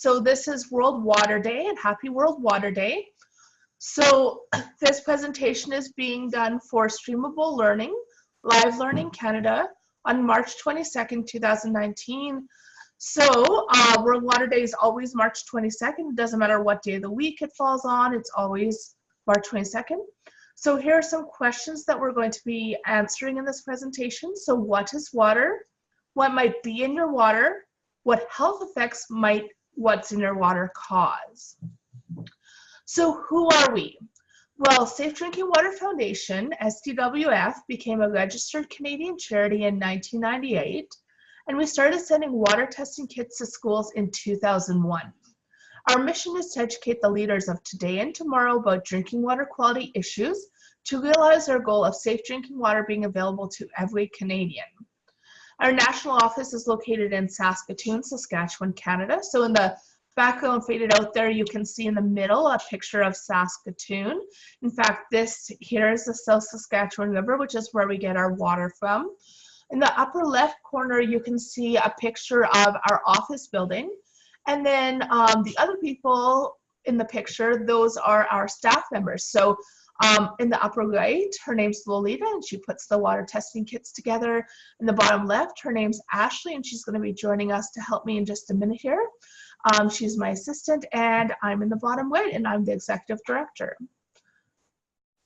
So this is World Water Day, and happy World Water Day. So this presentation is being done for Streamable Learning, Live Learning Canada on March 22nd, 2019. So World Water Day is always March 22nd. It doesn't matter what day of the week it falls on, it's always March 22nd. So here are some questions that we're going to be answering in this presentation. So what is water? What might be in your water? What health effects might what's in your water cause? So who are we? Well, Safe Drinking Water Foundation, SDWF, became a registered Canadian charity in 1998, and we started sending water testing kits to schools in 2001. Our mission is to educate the leaders of today and tomorrow about drinking water quality issues to realize our goal of safe drinking water being available to every Canadian. Our national office is located in Saskatoon, Saskatchewan, Canada. So in the background faded out there, you can see in the middle a picture of Saskatoon. In fact, this here is the South Saskatchewan River, which is where we get our water from. In the upper left corner, you can see a picture of our office building. And then the other people in the picture, those are our staff members. So in the upper right, her name's Lolita, and she puts the water testing kits together. In the bottom left, her name's Ashley, and she's going to be joining us to help me in just a minute here. She's my assistant, and I'm in the bottom right, and I'm the executive director.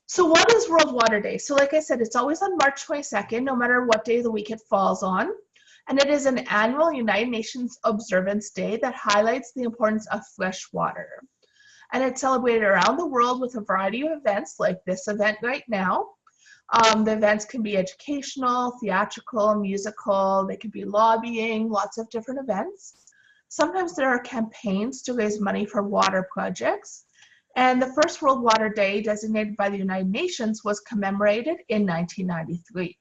So what is World Water Day? So like I said, it's always on March 22nd, no matter what day of the week it falls on. And it is an annual United Nations Observance Day that highlights the importance of fresh water. And it's celebrated around the world with a variety of events like this event right now. The events can be educational, theatrical, musical, they can be lobbying, lots of different events. Sometimes there are campaigns to raise money for water projects. And the first World Water Day designated by the United Nations was commemorated in 1993.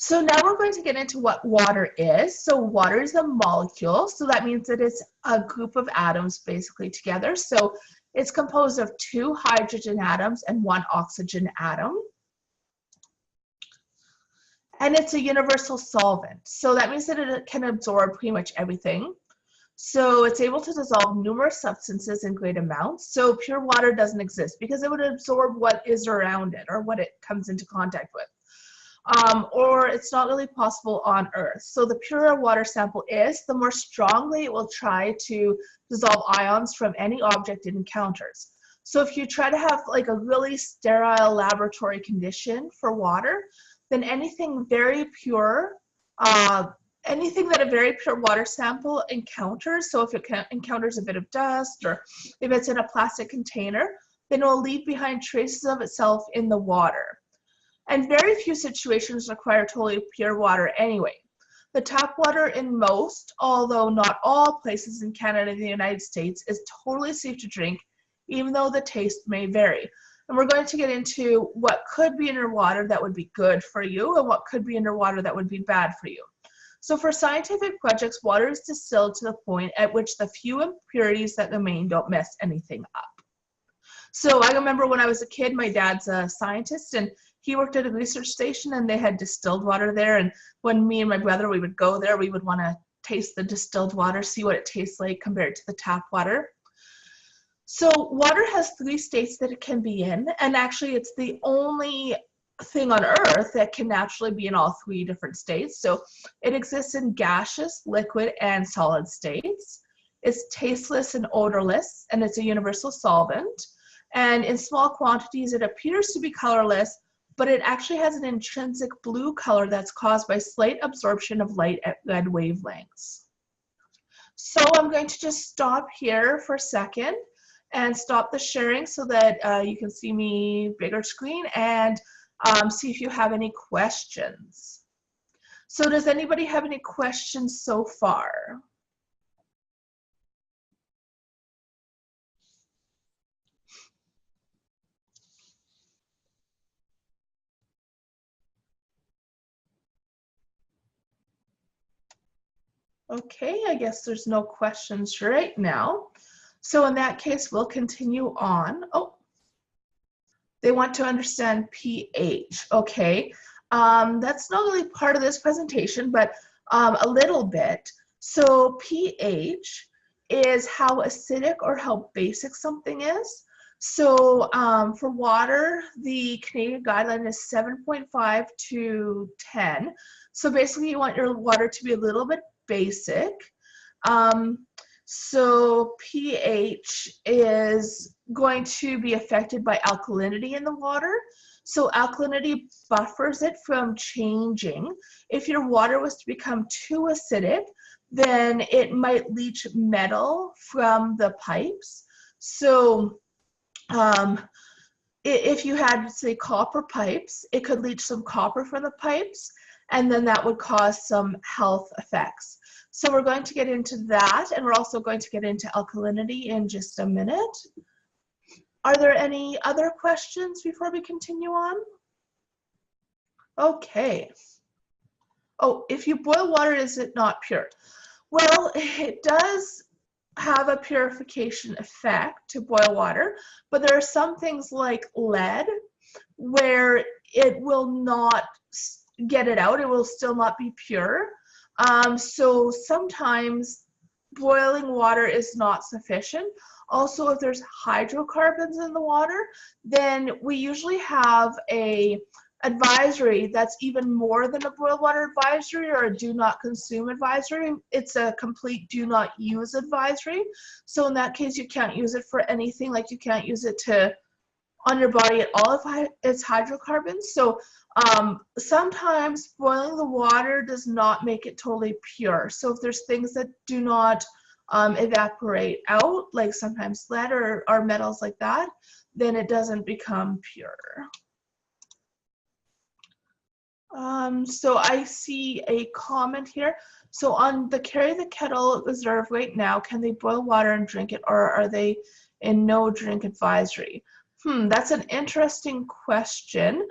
So now we're going to get into what water is. So water is a molecule, so that means that it's a group of atoms basically together. So it's composed of 2 hydrogen atoms and 1 oxygen atom. And it's a universal solvent. So that means that it can absorb pretty much everything. So it's able to dissolve numerous substances in great amounts. So pure water doesn't exist because it would absorb what is around it or what it comes into contact with. Or it's not really possible on Earth. So the purer water sample is, the more strongly it will try to dissolve ions from any object it encounters. So if you try to have like a really sterile laboratory condition for water, then anything very pure, anything that a very pure water sample encounters, so if it encounters a bit of dust or if it's in a plastic container, then it will leave behind traces of itself in the water. And very few situations require totally pure water anyway. The tap water in most, although not all places in Canada and the United States, is totally safe to drink, even though the taste may vary. And we're going to get into what could be in your water that would be good for you and what could be in your water that would be bad for you. So for scientific projects, water is distilled to the point at which the few impurities that remain don't mess anything up. So I remember when I was a kid, my dad's a scientist, and he worked at a research station, and they had distilled water there. And when me and my brother, we would go there, we would want to taste the distilled water, see what it tastes like compared to the tap water. So water has 3 states that it can be in, and actually it's the only thing on Earth that can naturally be in all 3 different states. So it exists in gaseous, liquid, and solid states. It's tasteless and odorless, and it's a universal solvent. And in small quantities, it appears to be colorless, but it actually has an intrinsic blue color that's caused by slight absorption of light at red wavelengths. So I'm going to just stop here for a second and stop the sharing so that you can see me bigger screen and see if you have any questions. So does anybody have any questions so far? Okay, I guess there's no questions right now. So in that case, we'll continue on. Oh, they want to understand pH. Okay, that's not really part of this presentation, but a little bit. So pH is how acidic or how basic something is. So for water, the Canadian guideline is 7.5 to 10. So basically you want your water to be a little bit basic. So pH is going to be affected by alkalinity in the water. So alkalinity buffers it from changing. If your water was to become too acidic, then it might leach metal from the pipes. So if you had, say, copper pipes, it could leach some copper from the pipes, and then that would cause some health effects. So we're going to get into that, and we're also going to get into alkalinity in just a minute. Are there any other questions before we continue on? Okay. Oh, if you boil water, is it not pure? Well, it does have a purification effect to boil water, but there are some things like lead where it will not get it out. It will still not be pure. So sometimes boiling water is not sufficient. Also, if there's hydrocarbons in the water, then we usually have a advisory that's even more than a boil water advisory or a do not consume advisory. It's a complete do not use advisory. So in that case, you can't use it for anything, like you can't use it on your body at all if it's hydrocarbons. So sometimes boiling the water does not make it totally pure. So if there's things that do not evaporate out, like sometimes lead or metals like that, then it doesn't become pure. So I see a comment here. So on the carry the kettle reserve right now, can they boil water and drink it, or are they in no drink advisory? That's an interesting question.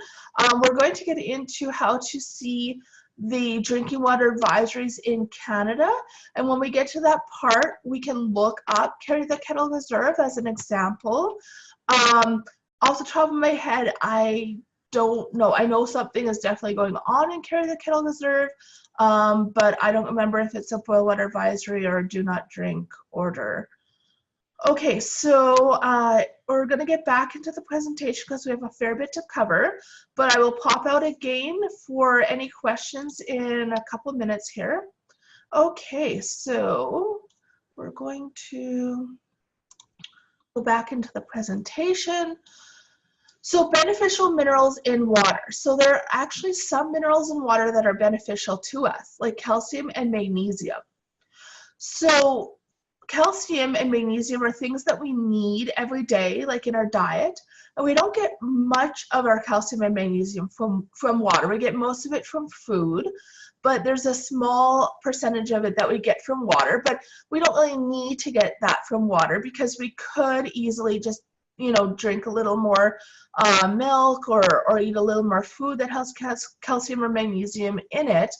We're going to get into how to see the drinking water advisories in Canada, and when we get to that part, we can look up carry the kettle reserve as an example. Off the top of my head, I don't know. I know something is definitely going on in carry the kettle reserve, but I don't remember if it's a boil water advisory or a do not drink order. Okay, so we're going to get back into the presentation because we have a fair bit to cover, but I will pop out again for any questions in a couple of minutes here. Okay, so we're going to go back into the presentation. So beneficial minerals in water. So there are actually some minerals in water that are beneficial to us, like calcium and magnesium. So calcium and magnesium are things that we need every day, like in our diet, and we don't get much of our calcium and magnesium from water. We get most of it from food, but there's a small percentage of it that we get from water, but we don't really need to get that from water because we could easily just, you know, drink a little more milk or eat a little more food that has calcium or magnesium in it.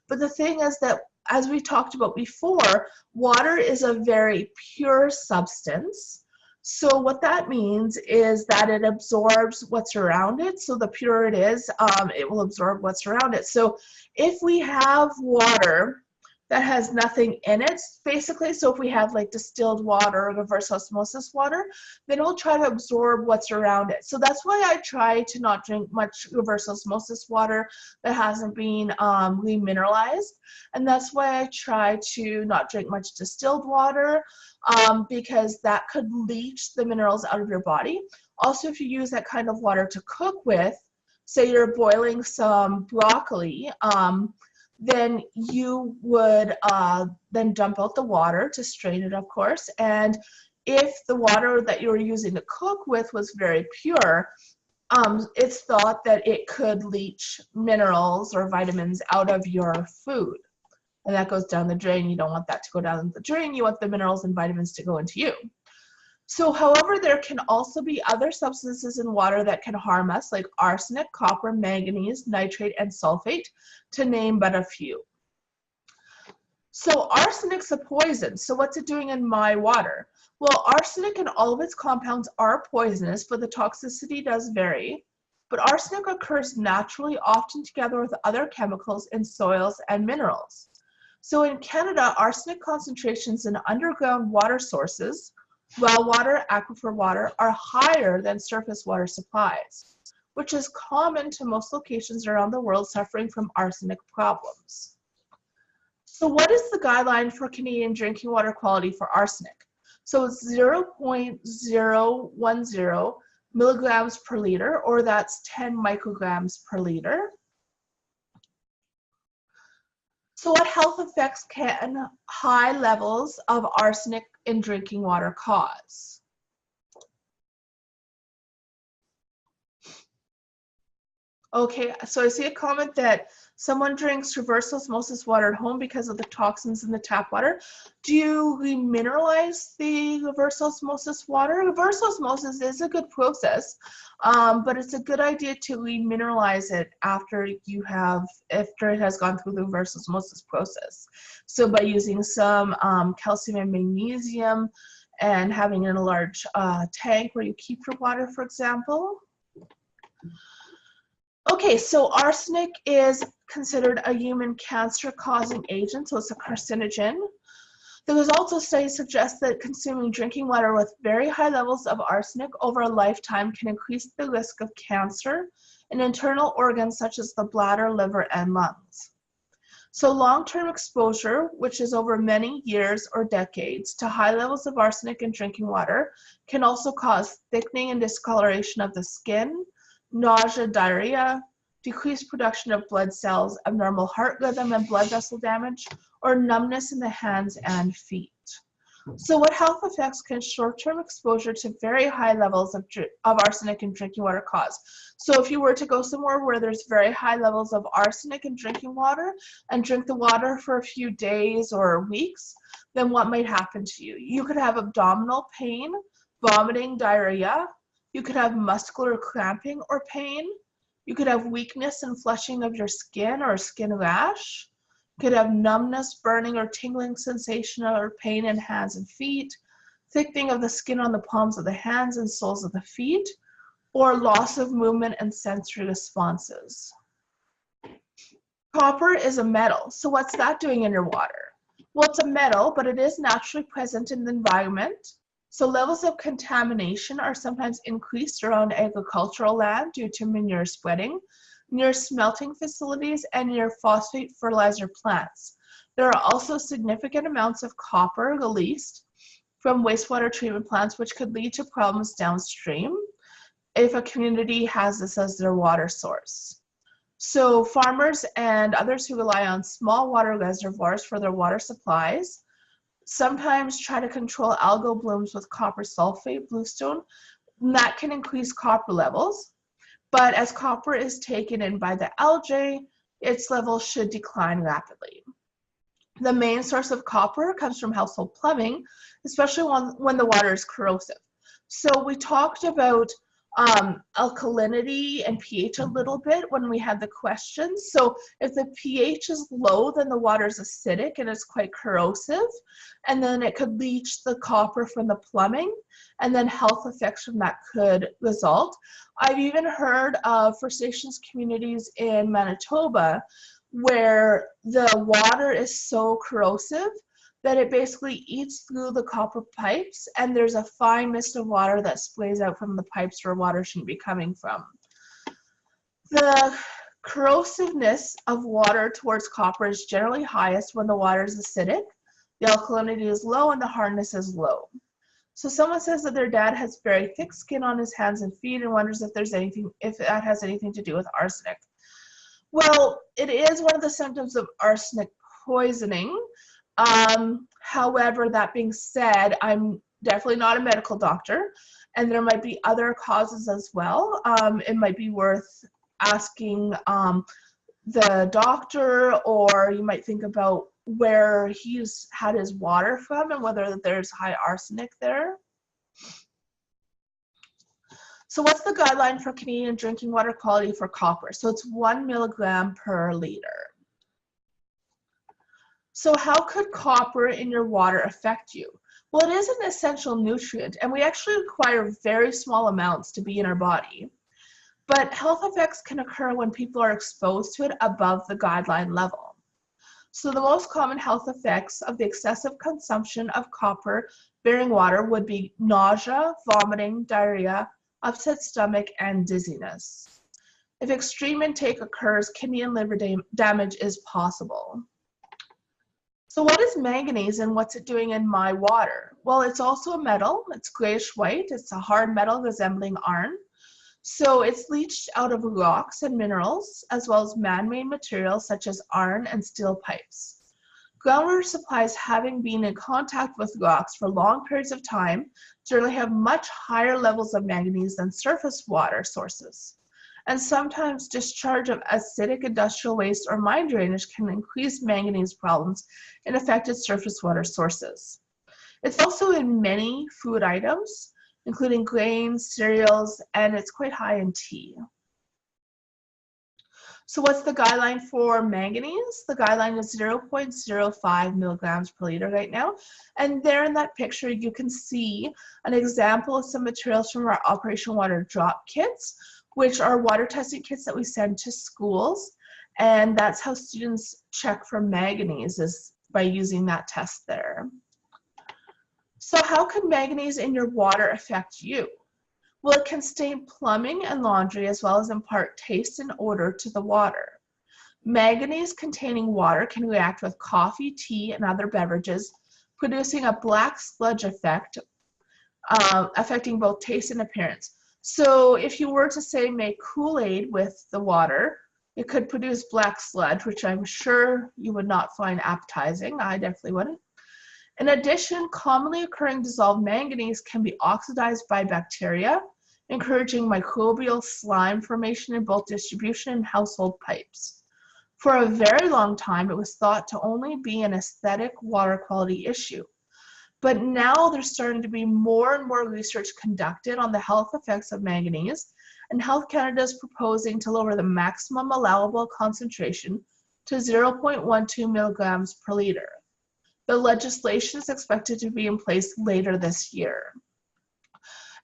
But the thing is that, as we talked about before, water is a very pure substance. So what that means is that it absorbs what's around it. So the purer it is, it will absorb what's around it. So if we have water that has nothing in it, basically, so if we have like distilled water or reverse osmosis water, then it will try to absorb what's around it. So that's why I try to not drink much reverse osmosis water that hasn't been remineralized. And that's why I try to not drink much distilled water, because that could leach the minerals out of your body. Also, if you use that kind of water to cook with, say you're boiling some broccoli, then you would then dump out the water to strain it, of course. And if the water that you were using to cook with was very pure, it's thought that it could leach minerals or vitamins out of your food. And that goes down the drain. You don't want that to go down the drain. You want the minerals and vitamins to go into you. So, however, there can also be other substances in water that can harm us, like arsenic, copper, manganese, nitrate, and sulphate, to name but a few. So arsenic's a poison. So what's it doing in my water? Well, arsenic and all of its compounds are poisonous, but the toxicity does vary. But arsenic occurs naturally, often together with other chemicals in soils and minerals. So in Canada, arsenic concentrations in underground water sources, well water, aquifer water, are higher than surface water supplies, which is common to most locations around the world suffering from arsenic problems. So what is the guideline for Canadian drinking water quality for arsenic? So it's 0.010 milligrams per liter, or that's 10 micrograms per liter. So what health effects can high levels of arsenic in drinking water cause? Okay, so I see a comment that someone drinks reverse osmosis water at home because of the toxins in the tap water. Do you remineralize the reverse osmosis water? Reverse osmosis is a good process, but it's a good idea to remineralize it after it has gone through the reverse osmosis process. So by using some calcium and magnesium and having it in a large tank where you keep your water, for example. Okay, so arsenic is considered a human cancer-causing agent, so it's a carcinogen. The results of studies suggest that consuming drinking water with very high levels of arsenic over a lifetime can increase the risk of cancer in internal organs such as the bladder, liver, and lungs. So long-term exposure, which is over many years or decades, to high levels of arsenic in drinking water can also cause thickening and discoloration of the skin, nausea, diarrhea, decreased production of blood cells, abnormal heart rhythm and blood vessel damage, or numbness in the hands and feet. So what health effects can short-term exposure to very high levels of arsenic in drinking water cause? So if you were to go somewhere where there's very high levels of arsenic in drinking water and drink the water for a few days or weeks, then what might happen to you? You could have abdominal pain, vomiting, diarrhea. You could have muscular cramping or pain. You could have weakness and flushing of your skin or skin rash. You could have numbness, burning, or tingling sensation or pain in hands and feet, thickening of the skin on the palms of the hands and soles of the feet, or loss of movement and sensory responses. Copper is a metal, so what's that doing in your water? Well, it's a metal, but it is naturally present in the environment. So levels of contamination are sometimes increased around agricultural land due to manure spreading, near smelting facilities, and near phosphate fertilizer plants. There are also significant amounts of copper released from wastewater treatment plants, which could lead to problems downstream if a community has this as their water source. So farmers and others who rely on small water reservoirs for their water supplies sometimes try to control algal blooms with copper sulphate, bluestone, and that can increase copper levels. But as copper is taken in by the algae, its levels should decline rapidly. The main source of copper comes from household plumbing, especially when the water is corrosive. So we talked about alkalinity and pH a little bit when we had the questions. So if the pH is low, then the water is acidic and it's quite corrosive, and then it could leach the copper from the plumbing, and then health effects from that could result. I've even heard of First Nations communities in Manitoba where the water is so corrosive that it basically eats through the copper pipes, and there's a fine mist of water that sprays out from the pipes where water shouldn't be coming from. The corrosiveness of water towards copper is generally highest when the water is acidic, the alkalinity is low, and the hardness is low. So someone says that their dad has very thick skin on his hands and feet and wonders if that has anything to do with arsenic. Well, it is one of the symptoms of arsenic poisoning. However, that being said, I'm definitely not a medical doctor, and there might be other causes as well. It might be worth asking the doctor, or you might think about where he's had his water from and whether there's high arsenic there. So what's the guideline for Canadian drinking water quality for copper? So it's 1 milligram per liter. So how could copper in your water affect you? Well, it is an essential nutrient, and we actually require very small amounts to be in our body. But health effects can occur when people are exposed to it above the guideline level. So the most common health effects of the excessive consumption of copper-bearing water would be nausea, vomiting, diarrhea, upset stomach, and dizziness. If extreme intake occurs, kidney and liver damage is possible. So what is manganese and what's it doing in my water? Well, it's also a metal. It's grayish-white. It's a hard metal resembling iron. So it's leached out of rocks and minerals, as well as man-made materials such as iron and steel pipes. Groundwater supplies, having been in contact with rocks for long periods of time, generally have much higher levels of manganese than surface water sources. And sometimes discharge of acidic industrial waste or mine drainage can increase manganese problems in affected surface water sources. It's also in many food items, including grains, cereals, and it's quite high in tea. So what's the guideline for manganese? The guideline is 0.05 milligrams per liter right now. And there in that picture, you can see an example of some materials from our Operation Water drop kits, which are water testing kits that we send to schools. And that's how students check for manganese, is by using that test there. So how can manganese in your water affect you? Well, it can stain plumbing and laundry, as well as impart taste and odor to the water. Manganese-containing water can react with coffee, tea, and other beverages, producing a black sludge effect, affecting both taste and appearance. So if you were to, say, make Kool-Aid with the water, it could produce black sludge, which I'm sure you would not find appetizing. I definitely wouldn't. In addition, commonly occurring dissolved manganese can be oxidized by bacteria, encouraging microbial slime formation in both distribution and household pipes. For a very long time, it was thought to only be an aesthetic water quality issue. But now there's starting to be more and more research conducted on the health effects of manganese, and Health Canada is proposing to lower the maximum allowable concentration to 0.12 milligrams per liter. The legislation is expected to be in place later this year.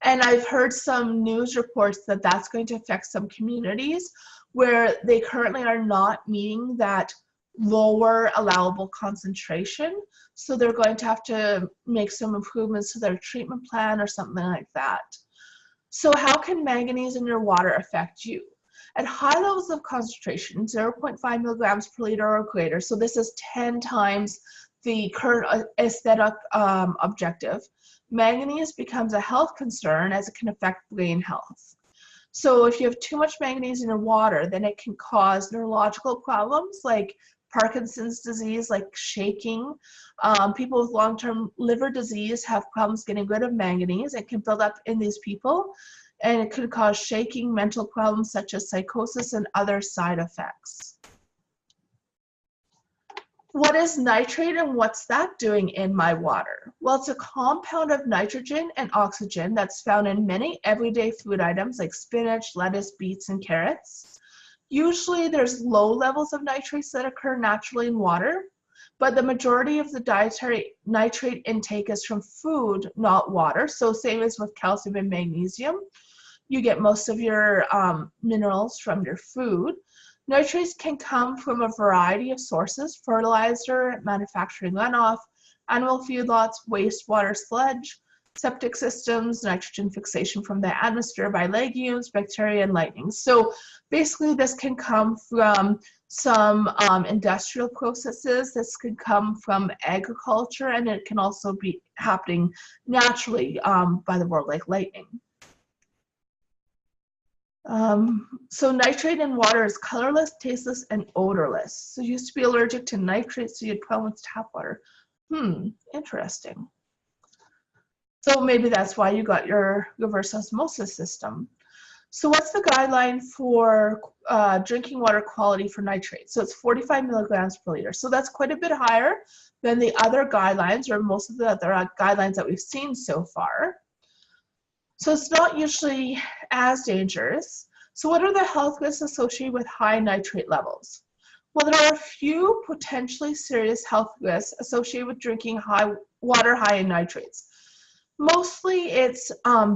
And I've heard some news reports that that's going to affect some communities where they currently are not meeting that lower allowable concentration. So they're going to have to make some improvements to their treatment plan or something like that. So how can manganese in your water affect you? At high levels of concentration, 0.5 milligrams per liter or greater, so this is 10 times the current aesthetic objective, manganese becomes a health concern as it can affect brain health. So if you have too much manganese in your water, then it can cause neurological problems like Parkinson's disease, like shaking. People with long-term liver disease have problems getting rid of manganese. It can build up in these people, and it could cause shaking, mental problems such as psychosis, and other side effects. What is nitrate and what's that doing in my water? Well, it's a compound of nitrogen and oxygen that's found in many everyday food items like spinach, lettuce, beets, and carrots. Usually there's low levels of nitrates that occur naturally in water, but the majority of the dietary nitrate intake is from food, not water. So same as with calcium and magnesium, you get most of your minerals from your food. Nitrates can come from a variety of sources: fertilizer, manufacturing runoff, animal feedlots, wastewater sludge, septic systems, nitrogen fixation from the atmosphere by legumes, bacteria, and lightning. So basically this can come from some industrial processes, this could come from agriculture, and it can also be happening naturally by the world like lightning. So nitrate in water is colorless, tasteless, and odorless. So you used to be allergic to nitrate, so you had problems with tap water. Interesting. So maybe that's why you got your reverse osmosis system. So what's the guideline for drinking water quality for nitrate? So it's 45 milligrams per liter. So that's quite a bit higher than the other guidelines, or most of the other guidelines that we've seen so far. So it's not usually as dangerous. So what are the health risks associated with high nitrate levels? Well, there are a few potentially serious health risks associated with drinking water high in nitrates. Mostly it's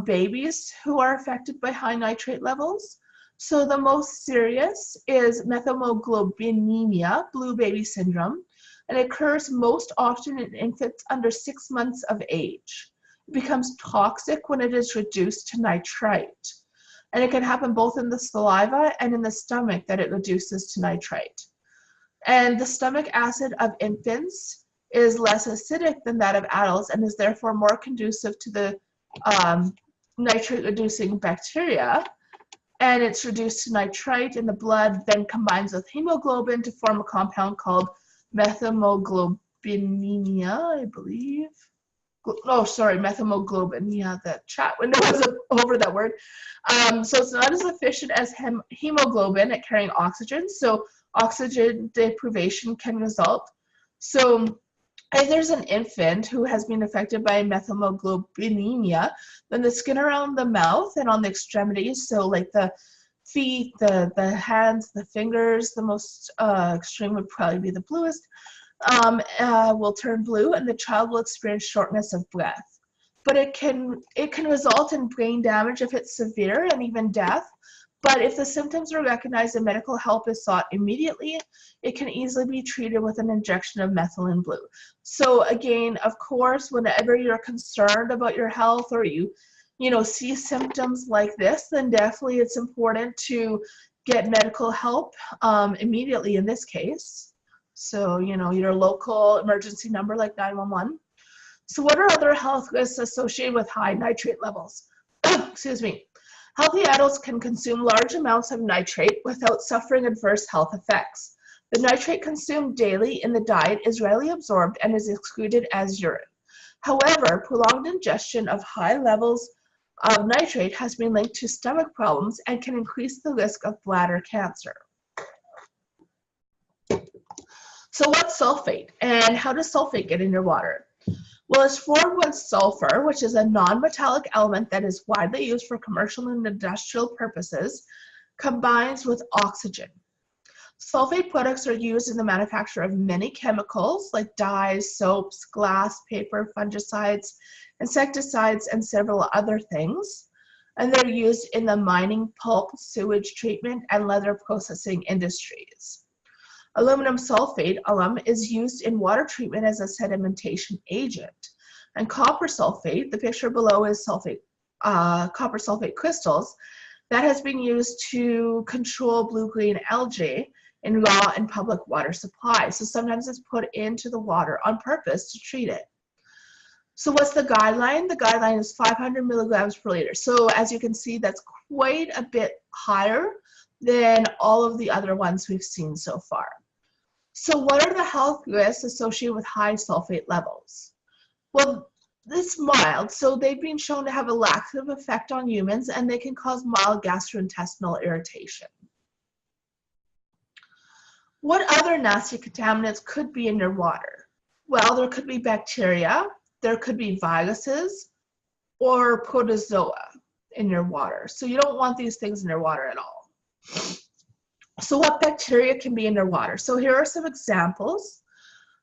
babies who are affected by high nitrate levels. So the most serious is methemoglobinemia, blue baby syndrome. and occurs most often in infants under 6 months of age. It becomes toxic when it is reduced to nitrite, and it can happen both in the saliva and in the stomach that it reduces to nitrite. And the stomach acid of infants is less acidic than that of adults and is therefore more conducive to the nitrate-reducing bacteria. And it's reduced to nitrite in the blood, then combines with hemoglobin to form a compound called methemoglobinemia, I believe. Oh, sorry, methemoglobinemia. The chat window was over that word. So it's not as efficient as hemoglobin at carrying oxygen, so oxygen deprivation can result. So if there's an infant who has been affected by methemoglobinemia, then the skin around the mouth and on the extremities, so like the feet, the hands, the fingers, the most extreme would probably be the bluest, will turn blue, and the child will experience shortness of breath. But it can result in brain damage if it's severe and even death. But if the symptoms are recognized and medical help is sought immediately, it can easily be treated with an injection of methylene blue. So again, of course, whenever you're concerned about your health or you see symptoms like this, then definitely it's important to get medical help immediately in this case. So, your local emergency number like 911. So what are other health risks associated with high nitrate levels? Excuse me. Healthy adults can consume large amounts of nitrate without suffering adverse health effects. The nitrate consumed daily in the diet is readily absorbed and is excreted as urine. However, prolonged ingestion of high levels of nitrate has been linked to stomach problems and can increase the risk of bladder cancer. So what's sulfate, and how does sulfate get in your water? Well, it's formed when sulfur, which is a non-metallic element that is widely used for commercial and industrial purposes, combines with oxygen. Sulfate products are used in the manufacture of many chemicals like dyes, soaps, glass, paper, fungicides, insecticides, and several other things. And they're used in the mining, pulp, sewage treatment, and leather processing industries. Aluminum sulfate, alum, is used in water treatment as a sedimentation agent. And copper sulfate, the picture below is copper sulfate crystals, that has been used to control blue-green algae in raw and public water supply. So sometimes it's put into the water on purpose to treat it. So what's the guideline? The guideline is 500 milligrams per liter. So as you can see, that's quite a bit higher than all of the other ones we've seen so far. So what are the health risks associated with high sulfate levels? Well, it's mild, so they've been shown to have a laxative effect on humans, and they can cause mild gastrointestinal irritation. What other nasty contaminants could be in your water? Well, there could be bacteria, there could be viruses, or protozoa in your water. So you don't want these things in your water at all. So what bacteria can be in your water? So here are some examples.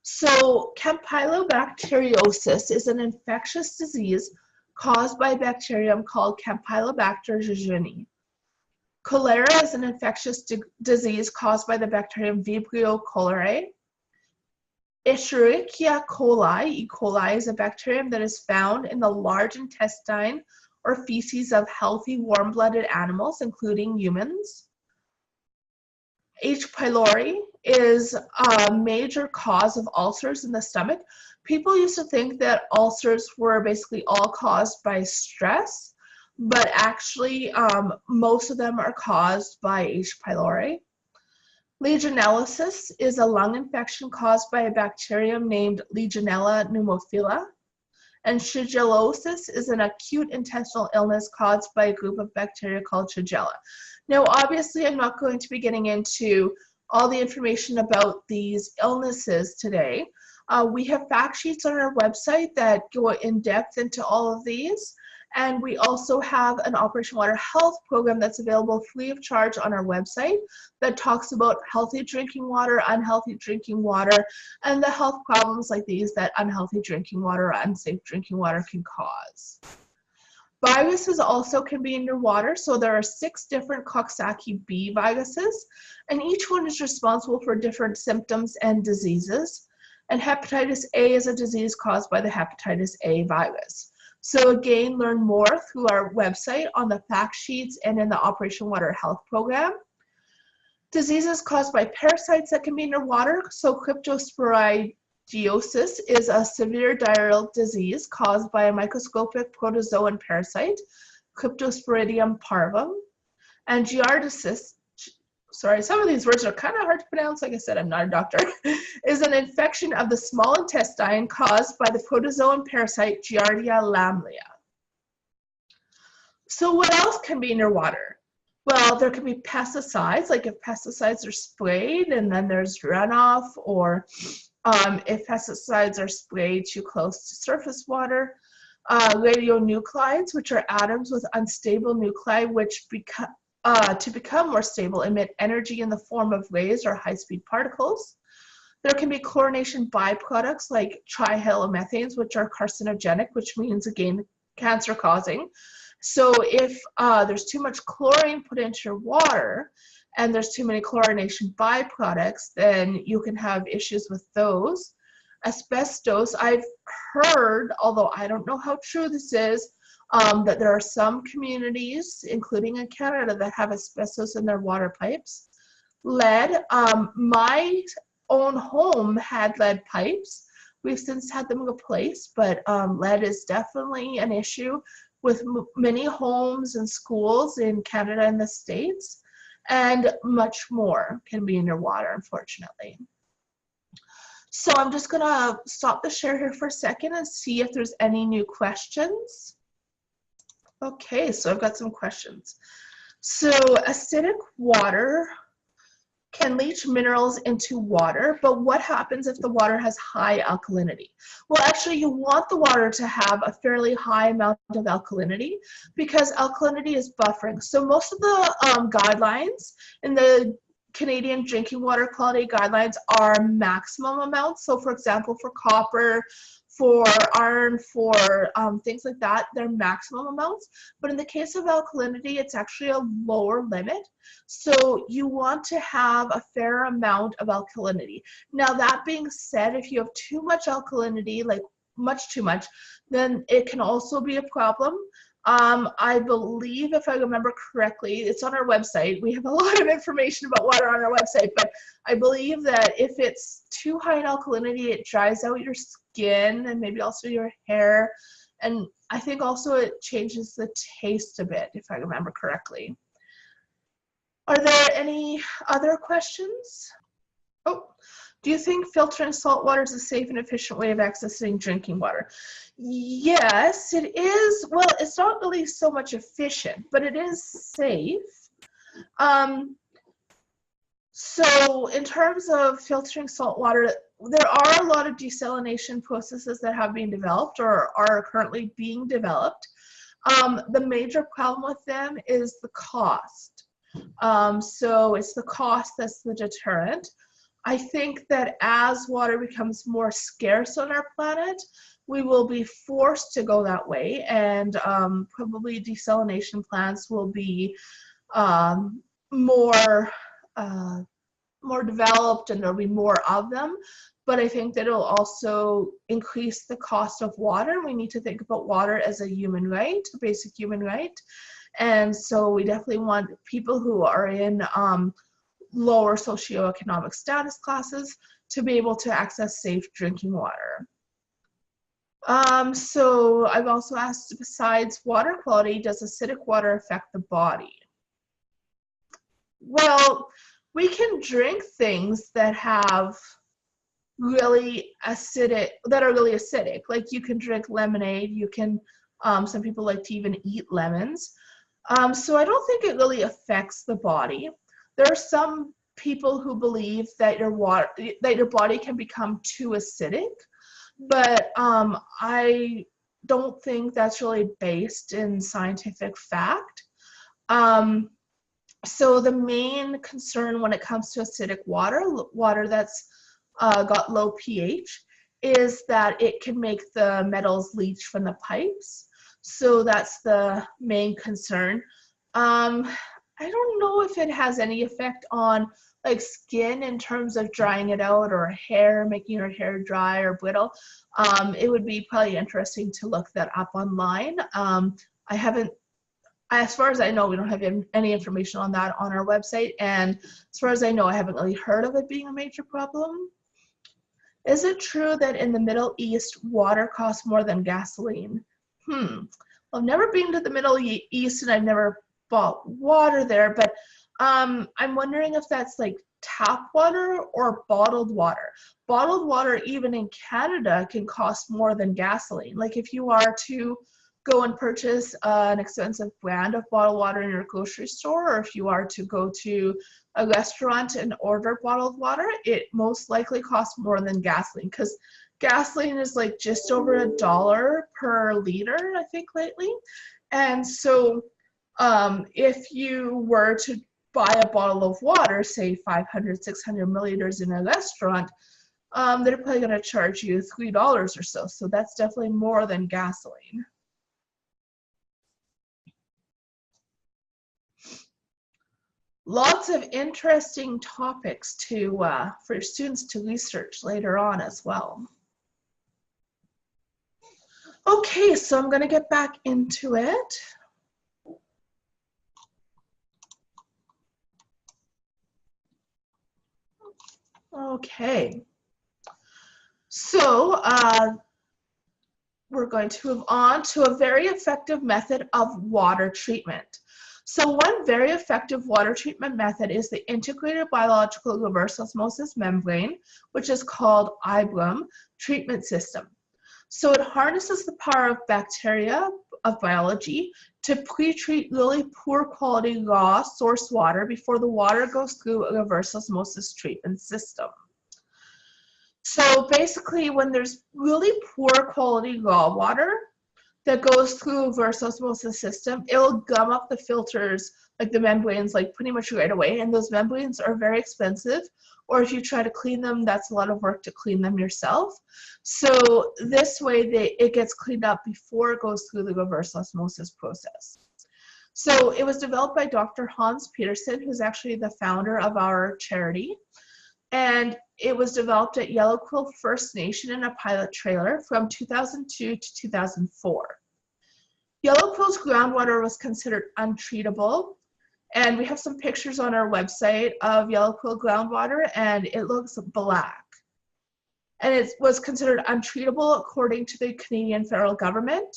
So campylobacteriosis is an infectious disease caused by a bacterium called Campylobacter jejuni. Cholera is an infectious disease caused by the bacterium Vibrio cholerae. Escherichia coli, E. coli, is a bacterium that is found in the large intestine or feces of healthy warm-blooded animals, including humans. H. pylori is a major cause of ulcers in the stomach. People used to think that ulcers were basically all caused by stress, but actually most of them are caused by H. pylori. Legionellosis is a lung infection caused by a bacterium named Legionella pneumophila. And shigellosis is an acute intestinal illness caused by a group of bacteria called Shigella. Now, obviously, I'm not going to be getting into all the information about these illnesses today. We have fact sheets on our website that go in depth into all of these. And we also have an Operation Water Health program that's available free of charge on our website that talks about healthy drinking water, unhealthy drinking water, and the health problems like these that unhealthy drinking water or unsafe drinking water can cause. Viruses also can be in your water. So there are 6 different Coxsackie B viruses, and each one is responsible for different symptoms and diseases. And hepatitis A is a disease caused by the hepatitis A virus. So again, learn more through our website on the fact sheets and in the Operation Water Health program. Diseases caused by parasites that can be in your water. So cryptosporidiosis is a severe diarrheal disease caused by a microscopic protozoan parasite, Cryptosporidium parvum. And giardiasis, sorry, some of these words are kind of hard to pronounce. Like I said, I'm not a doctor, is an infection of the small intestine caused by the protozoan parasite Giardia lamblia. So what else can be in your water? Well, there can be pesticides, like if pesticides are sprayed and then there's runoff, or if pesticides are sprayed too close to surface water. Radionuclides, which are atoms with unstable nuclei, which to become more stable emit energy in the form of rays or high-speed particles. There can be chlorination byproducts like trihalomethanes, which are carcinogenic, which means, again, cancer-causing. So if there's too much chlorine put into your water and there's too many chlorination byproducts, then you can have issues with those. Asbestos, I've heard, although I don't know how true this is, that there are some communities, including in Canada, that have asbestos in their water pipes. Lead, my own home had lead pipes. We've since had them replaced, but lead is definitely an issue with many homes and schools in Canada and the States, and much more can be in your water, unfortunately. So I'm just gonna stop the share here for a second and see if there's any new questions. Okay, so I've got some questions. So acidic water can leach minerals into water, but what happens if the water has high alkalinity? Well, actually, you want the water to have a fairly high amount of alkalinity because alkalinity is buffering. So most of the guidelines in the Canadian Drinking Water Quality Guidelines are maximum amounts. So for example, for copper, for iron, for things like that, they're maximum amounts. But in the case of alkalinity, it's actually a lower limit. So you want to have a fair amount of alkalinity. Now, that being said, if you have too much alkalinity, like much too much, then it can also be a problem. I believe, if I remember correctly, it's on our website. We have a lot of information about water on our website, but I believe that if it's too high in alkalinity, it dries out your skin and maybe also your hair. And I think also it changes the taste a bit, if I remember correctly. Are there any other questions? Oh, do you think filtering salt water is a safe and efficient way of accessing drinking water? Yes, it is. Well, it's not really so much efficient, but it is safe. So in terms of filtering salt water, there are a lot of desalination processes that have been developed or are currently being developed. The major problem with them is the cost. So it's the cost that's the deterrent. I think that as water becomes more scarce on our planet, we will be forced to go that way, and probably desalination plants will be more developed, and there'll be more of them. But I think that it'll also increase the cost of water. We need to think about water as a human right, a basic human right. And so we definitely want people who are in lower socioeconomic status classes to be able to access safe drinking water. So I've also asked, besides water quality, does acidic water affect the body? Well, we can drink things that have really acidic, that are really acidic. Like you can drink lemonade, you can, some people like to even eat lemons. So I don't think it really affects the body. There are some people who believe that your body can become too acidic, but I don't think that's really based in scientific fact. So the main concern when it comes to acidic water that's got low pH, is that it can make the metals leach from the pipes. So that's the main concern. I don't know if it has any effect on like skin in terms of drying it out, or hair, making your hair dry or brittle. It would be probably interesting to look that up online. I haven't, as far as I know, we don't have any information on that on our website, and as far as I know, I haven't really heard of it being a major problem. Is it true that in the Middle East, water costs more than gasoline? Well, I've never been to the Middle East, and I've never bought water there, but I'm wondering if that's like tap water or bottled water. Bottled water, even in Canada, can cost more than gasoline. Like if you are to go and purchase an expensive brand of bottled water in your grocery store, or if you are to go to a restaurant and order bottled water, it most likely costs more than gasoline, because gasoline is like just over $1 per liter, I think, lately. And so if you were to buy a bottle of water, say 500, 600 milliliters in a restaurant, they're probably going to charge you $3 or so. So that's definitely more than gasoline. Lots of interesting topics to for students to research later on as well. Okay, so I'm going to get back into it. Okay, so we're going to move on to a very effective method of water treatment. So one very effective water treatment method is the integrated biological reverse osmosis membrane, which is called IBREM treatment system. So it harnesses the power of bacteria, of biology, to pre-treat really poor quality raw source water before the water goes through a reverse osmosis treatment system. So basically, when there's really poor quality raw water that goes through a reverse osmosis system, it'll gum up the filters, like the membranes, like pretty much right away. And those membranes are very expensive, or if you try to clean them, that's a lot of work to clean them yourself. So this way, it gets cleaned up before it goes through the reverse osmosis process. So it was developed by Dr. Hans Peterson, who's actually the founder of our charity. And it was developed at Yellow Quill First Nation in a pilot trailer from 2002 to 2004. Yellow Quill's groundwater was considered untreatable, and we have some pictures on our website of Yellow Quill groundwater, and it looks black. And it was considered untreatable according to the Canadian federal government.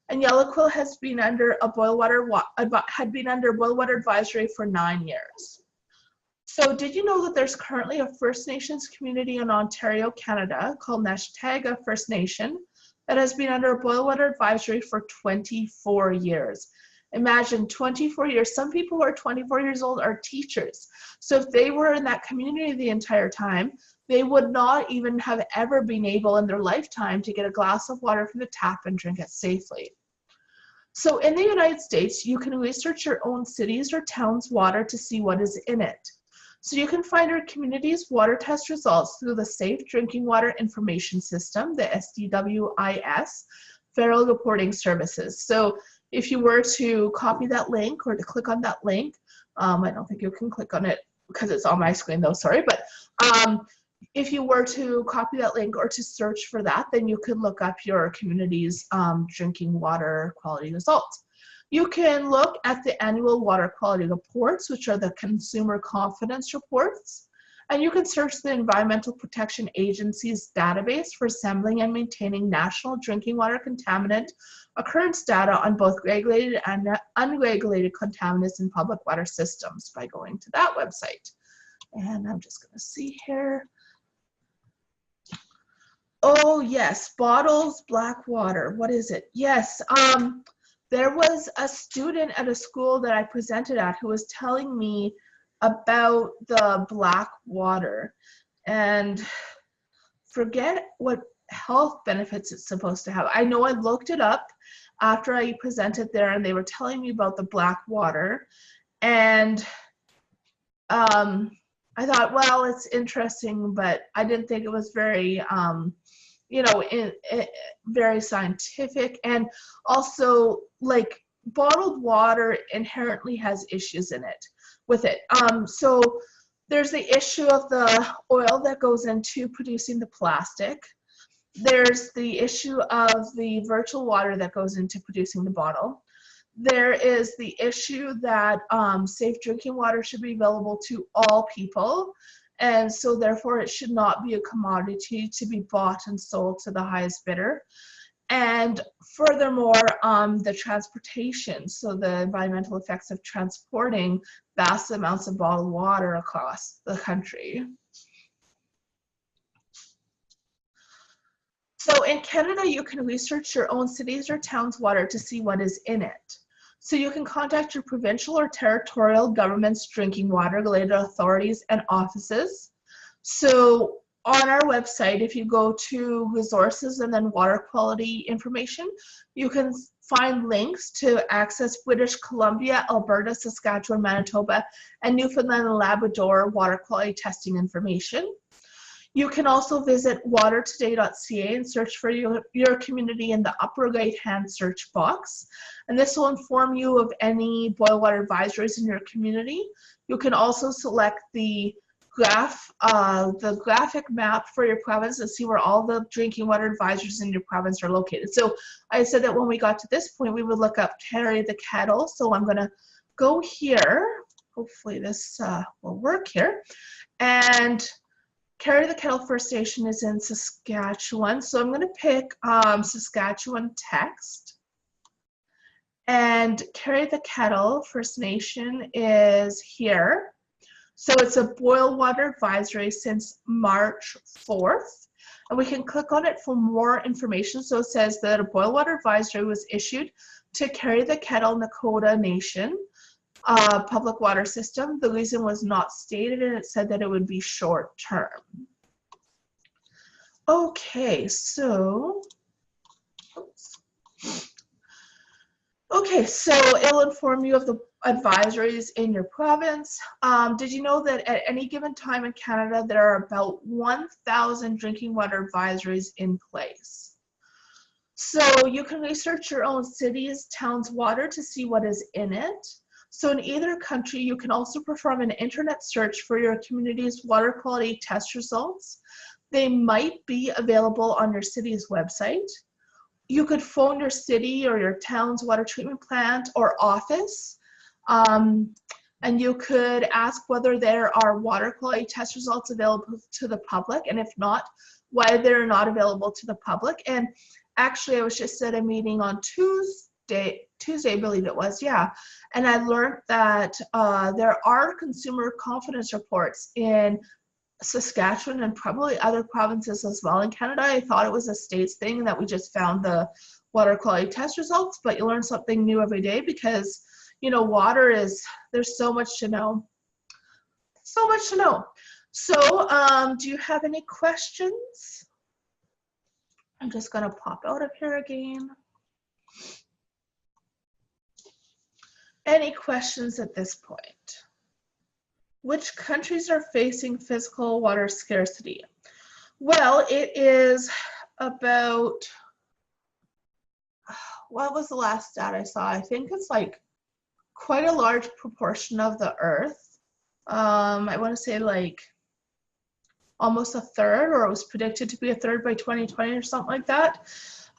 And Yellow Quill has been under a boil water advisory for 9 years. So did you know that there's currently a First Nations community in Ontario, Canada called Neshtega First Nation that has been under a boil water advisory for 24 years? Imagine 24 years. Some people who are 24 years old are teachers. So if they were in that community the entire time, they would not even have ever been able in their lifetime to get a glass of water from the tap and drink it safely. So in the United States, you can research your own cities or towns' water to see what is in it. So you can find your community's water test results through the Safe Drinking Water Information System, the SDWIS, Federal Reporting Services. So if you were to copy that link or to click on that link, I don't think you can click on it because it's on my screen though, sorry, but if you were to copy that link or to search for that, then you could look up your community's drinking water quality results. You can look at the annual water quality reports, which are the consumer confidence reports, and you can search the Environmental Protection Agency's database for assembling and maintaining national drinking water contaminant occurrence data on both regulated and unregulated contaminants in public water systems by going to that website. And I'm just going to see here. Oh yes, bottles, black water. What is it? Yes. There was a student at a school that I presented at who was telling me about the black water, and forget what health benefits it's supposed to have. I know I looked it up after I presented there, and they were telling me about the black water, and I thought, well, it's interesting, but I didn't think it was very you know, very scientific. And also, like, bottled water inherently has issues in it, with it. So there's the issue of the oil that goes into producing the plastic. There's the issue of the virtual water that goes into producing the bottle. There is the issue that safe drinking water should be available to all people, and so therefore it should not be a commodity to be bought and sold to the highest bidder. And furthermore, the transportation, so the environmental effects of transporting vast amounts of bottled water across the country. So in Canada, you can research your own cities or towns' water to see what is in it. So you can contact your provincial or territorial government's drinking water related authorities and offices. So on our website, if you go to resources and then water quality information, you can find links to access British Columbia, Alberta, Saskatchewan, Manitoba, and Newfoundland and Labrador water quality testing information. You can also visit watertoday.ca and search for your community in the upper right-hand search box. And this will inform you of any boil water advisories in your community. You can also select the graphic map for your province and see where all the drinking water advisories in your province are located. So I said that when we got to this point, we would look up carry the kettle. So I'm gonna go here. Hopefully this will work here. And Carry the Kettle First Station is in Saskatchewan. So I'm gonna pick Saskatchewan text. And Carry the Kettle First Nation is here. So it's a boil water advisory since March 4th. And we can click on it for more information. So it says that a boil water advisory was issued to Carry the Kettle Nakota Nation public water system. The reason was not stated, and it said that it would be short term. Okay, so, it'll inform you of the advisories in your province. Did you know that at any given time in Canada, there are about 1,000 drinking water advisories in place? So you can research your own cities, towns' water to see what is in it. So in either country, you can also perform an internet search for your community's water quality test results. They might be available on your city's website. You could phone your city or your town's water treatment plant or office, and you could ask whether there are water quality test results available to the public, and if not, why they're not available to the public. And actually, I was just at a meeting on Tuesday, I believe it was, yeah. And I learned that there are consumer confidence reports in Saskatchewan and probably other provinces as well in Canada. I thought it was a states thing that we just found the water quality test results, but you learn something new every day because, you know, water is, there's so much to know. So much to know. So do you have any questions? I'm just gonna pop out of here again. Any questions at this point? Which countries are facing physical water scarcity? Well, it is about, what was the last stat I saw? I think it's like quite a large proportion of the earth. I want to say like almost a third, or it was predicted to be a third by 2020 or something like that.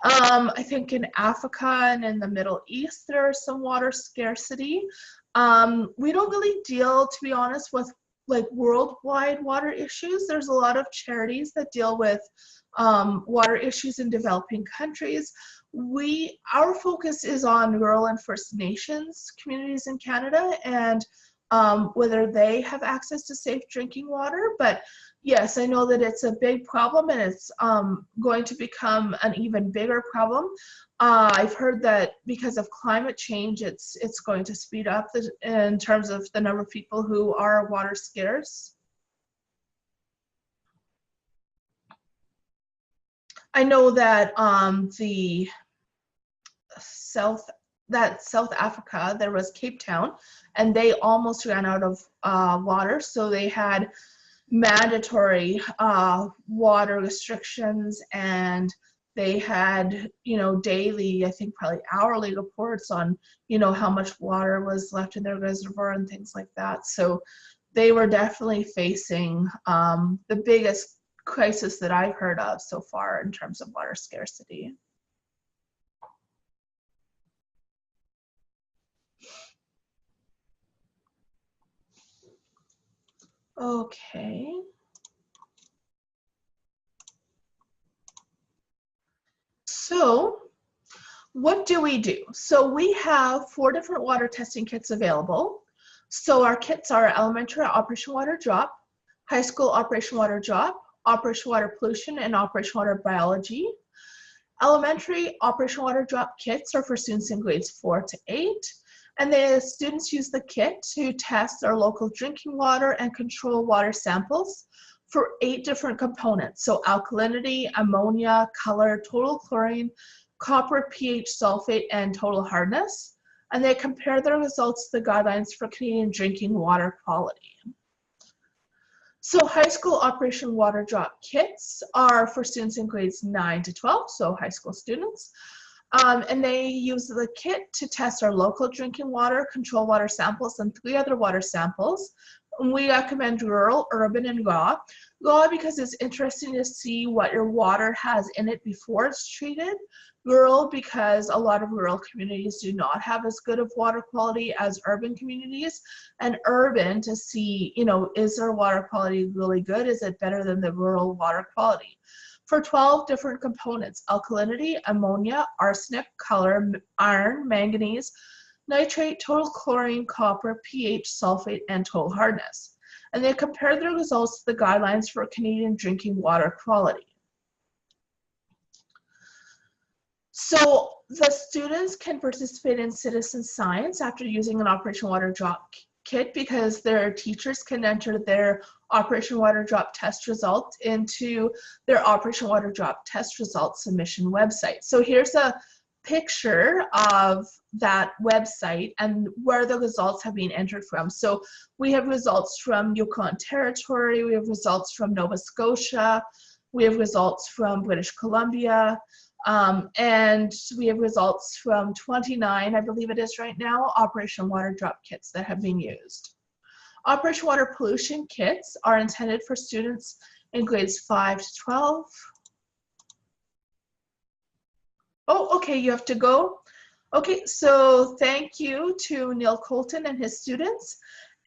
I think in Africa and in the Middle East, there is some water scarcity. We don't really deal, to be honest, with like worldwide water issues. There's a lot of charities that deal with water issues in developing countries. Our focus is on rural and First Nations communities in Canada and whether they have access to safe drinking water. But yes, I know that it's a big problem and it's going to become an even bigger problem. I've heard that because of climate change, it's going to speed up in terms of the number of people who are water scarce. I know that South Africa, there was Cape Town, and they almost ran out of water, so they had mandatory water restrictions and They had, you know, daily, I think probably hourly reports on, you know, how much water was left in their reservoir and things like that. So they were definitely facing the biggest crisis that I've heard of so far in terms of water scarcity. Okay. So what do we do? So we have 4 different water testing kits available. So our kits are elementary Operation Water Drop, high school Operation Water Drop, Operation Water Pollution, and Operation Water Biology. Elementary Operation Water Drop kits are for students in grades 4 to 8. And the students use the kit to test their local drinking water and control water samples for 8 different components. So alkalinity, ammonia, color, total chlorine, copper, pH, sulfate, and total hardness. And they compare their results to the guidelines for Canadian drinking water quality. So high school Operation Water Drop kits are for students in grades 9 to 12, so high school students. And they use the kit to test our local drinking water, control water samples, and 3 other water samples. And we recommend rural, urban, and raw. Raw because it's interesting to see what your water has in it before it's treated. Rural because a lot of rural communities do not have as good of water quality as urban communities. And urban to see, you know, is their water quality really good? Is it better than the rural water quality? For 12 different components: alkalinity, ammonia, arsenic, color, iron, manganese, nitrate, total chlorine, copper, pH, sulfate, and total hardness. And they compare their results to the guidelines for Canadian drinking water quality. So the students can participate in citizen science after using an Operation Water Drop kit because their teachers can enter their Operation Water Drop test result into their Operation Water Drop test result submission website. So here's a picture of that website and where the results have been entered from. So we have results from Yukon Territory, we have results from Nova Scotia, we have results from British Columbia, and we have results from 29, I believe it is right now, Operation Water Drop kits that have been used. Operation Water Pollution kits are intended for students in grades 5 to 12. Oh, okay, you have to go. Okay, so thank you to Neil Colton and his students.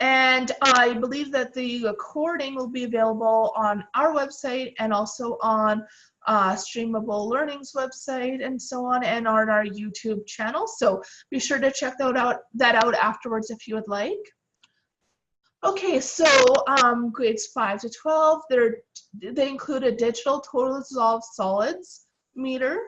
And I believe that the recording will be available on our website and also on Streamable Learning's website and so on, and on our YouTube channel. So be sure to check that out afterwards if you would like. Okay, so grades 5 to 12, they include a digital total dissolved solids meter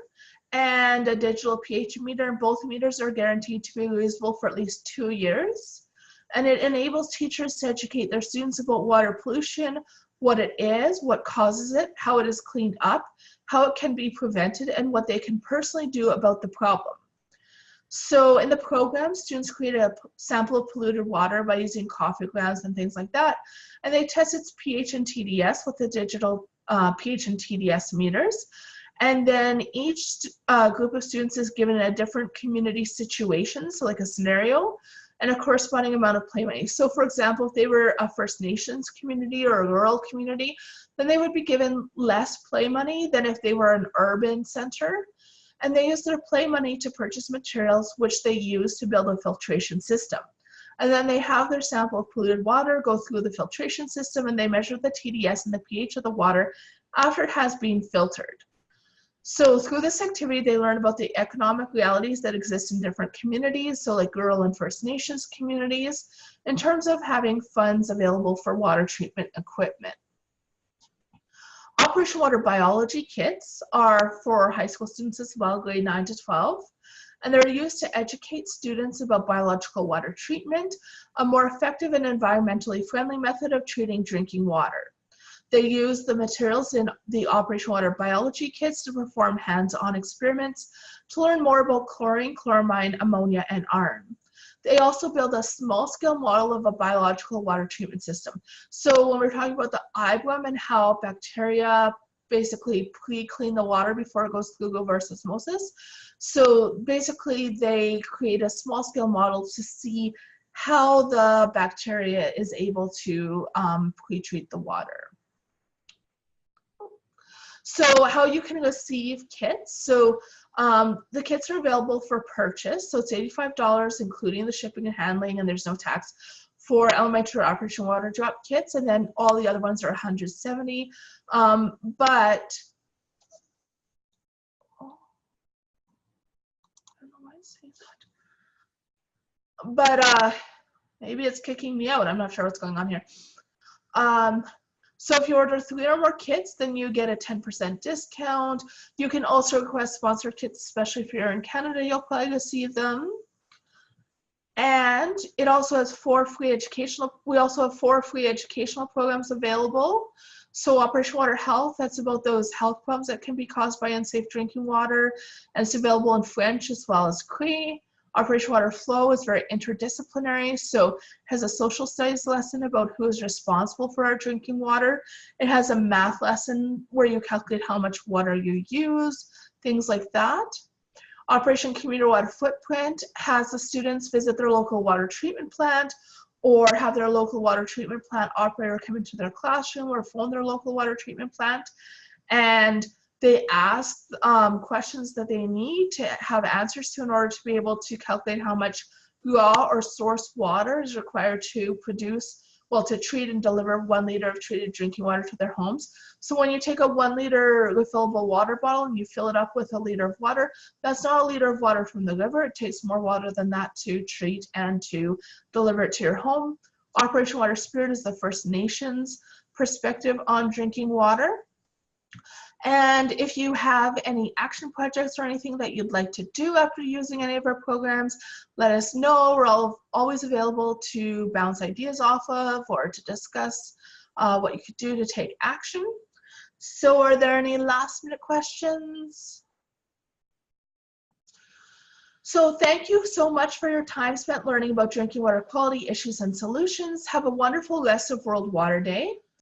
and a digital pH meter, and both meters are guaranteed to be reusable for at least 2 years. And it enables teachers to educate their students about water pollution, what it is, what causes it, how it is cleaned up, how it can be prevented, and what they can personally do about the problem. So in the program, students create a sample of polluted water by using coffee grounds and things like that, and they test its pH and TDS with the digital pH and TDS meters. And then each group of students is given a different community situation, so like a scenario, and a corresponding amount of play money. So for example, if they were a First Nations community or a rural community, then they would be given less play money than if they were an urban center. And they use their play money to purchase materials which they use to build a filtration system. And then they have their sample of polluted water go through the filtration system, and they measure the TDS and the pH of the water after it has been filtered. So through this activity, they learn about the economic realities that exist in different communities, so like rural and First Nations communities, in terms of having funds available for water treatment equipment. Operation Water Biology kits are for high school students as well, grade 9 to 12, and they're used to educate students about biological water treatment, a more effective and environmentally friendly method of treating drinking water. They use the materials in the Operation Water Biology kits to perform hands-on experiments to learn more about chlorine, chloramine, ammonia, and iron. They also build a small-scale model of a biological water treatment system. So when we're talking about the IBRAM and how bacteria, basically pre-clean the water before it goes through reverse osmosis. So basically they create a small scale model to see how the bacteria is able to pre-treat the water. So how you can receive kits. So the kits are available for purchase. So it's $85, including the shipping and handling, and there's no tax for elementary Operation Water Drop kits. And then all the other ones are $170. But maybe it's kicking me out. I'm not sure what's going on here. So if you order 3 or more kits, then you get a 10% discount. You can also request sponsored kits, especially if you're in Canada, you'll probably receive them. And it also has 4 free educational, we also have 4 free educational programs available. So Operation Water Health, that's about those health problems that can be caused by unsafe drinking water, and it's available in French as well as Cree. Operation Water Flow is very interdisciplinary, so it has a social studies lesson about who is responsible for our drinking water. It has a math lesson where you calculate how much water you use, things like that. Operation Community Water Footprint has the students visit their local water treatment plant or have their local water treatment plant operator come into their classroom or phone their local water treatment plant, and they ask questions that they need to have answers to in order to be able to calculate how much raw or source water is required to produce, well, to treat and deliver 1 liter of treated drinking water to their homes. So when you take a 1 liter refillable water bottle and you fill it up with a liter of water, that's not a liter of water from the river. It takes more water than that to treat and to deliver it to your home. Operation Water Spirit is the First Nations perspective on drinking water. And if you have any action projects or anything that you'd like to do after using any of our programs, let us know. We're always available to bounce ideas off of or to discuss what you could do to take action. So are there any last minute questions? So thank you so much for your time spent learning about drinking water quality issues and solutions. Have a wonderful rest of World Water Day.